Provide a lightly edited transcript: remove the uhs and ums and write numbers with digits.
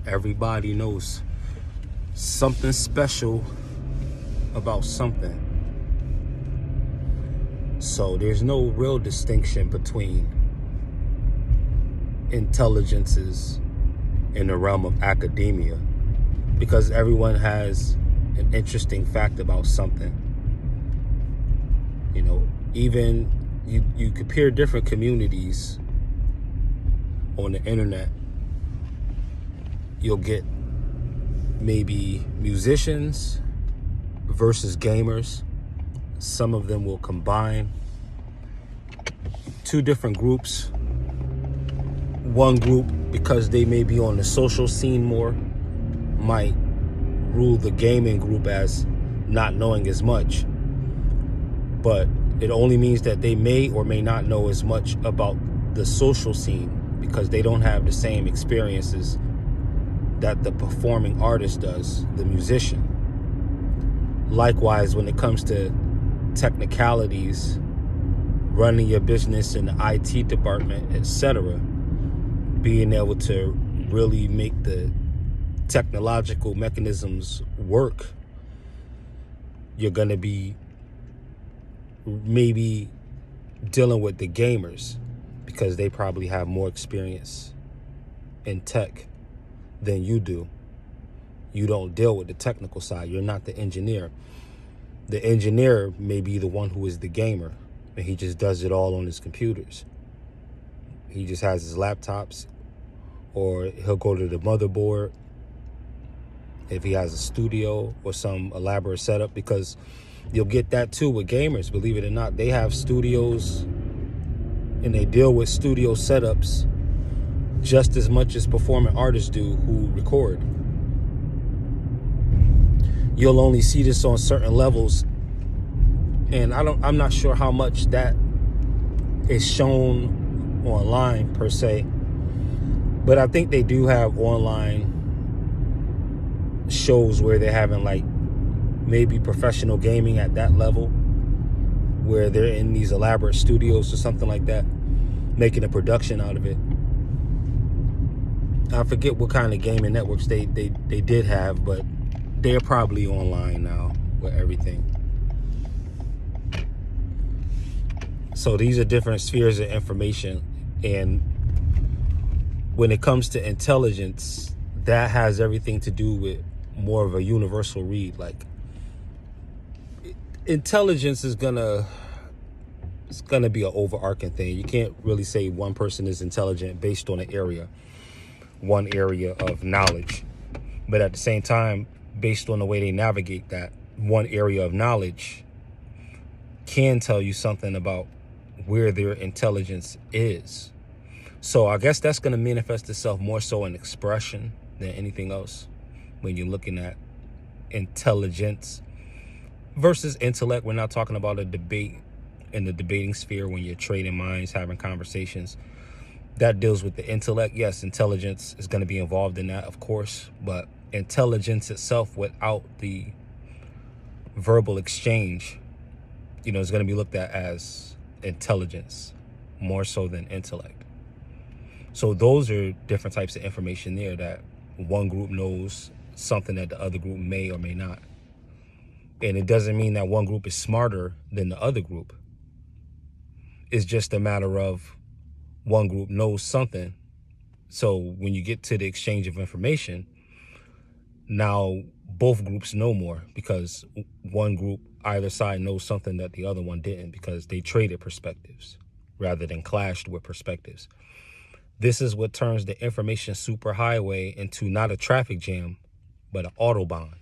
Everybody knows something special about something. So there's no real distinction between intelligences in the realm of academia, because everyone has an interesting fact about something. You know, even you compare different communities on the internet, you'll get maybe musicians versus gamers. Some of them will combine two different groups. One group, because they may be on the social scene more, might rule the gaming group as not knowing as much. But it only means that they may or may not know as much about the social scene because they don't have the same experiences that the performing artist does, the musician. Likewise, when it comes to technicalities, running your business in the IT department, etc., being able to really make the technological mechanisms work, you're going to be maybe dealing with the gamers because they probably have more experience in tech than you do. You don't deal with the technical side. You're not the engineer. The engineer may be the one who is the gamer, and he just does it all on his computers. He just has his laptops, or he'll go to the motherboard if he has a studio or some elaborate setup, because you'll get that too with gamers. Believe it or not, they have studios and they deal with studio setups just as much as performing artists do who record. You'll only see this on certain levels, and I'm not sure how much that is shown online per se, but I think they do have online shows where they're having like maybe professional gaming at that level, where they're in these elaborate studios or something like that, making a production out of it. I forget what kind of gaming networks they did have, but they're probably online now with everything. So these are different spheres of information, and when it comes to intelligence, that has everything to do with more of a universal read. Like, intelligence is gonna be an overarching thing. You can't really say one person is intelligent based on one area of knowledge. But at the same time, based on the way they navigate that one area of knowledge can tell you something about where their intelligence is. So I guess that's going to manifest itself more so in expression than anything else when you're looking at intelligence versus intellect. We're not talking about a debate in the debating sphere when you're trading minds, having conversations. That deals with the intellect. Yes, intelligence is going to be involved in that, of course, but intelligence itself without the verbal exchange, is going to be looked at as intelligence more so than intellect. So those are different types of information there, that one group knows something that the other group may or may not. And it doesn't mean that one group is smarter than the other group. It's just a matter of one group knows something. So when you get to the exchange of information, now both groups know more, because one group, either side, knows something that the other one didn't, because they traded perspectives rather than clashed with perspectives. This is what turns the information superhighway into not a traffic jam, but an autobahn.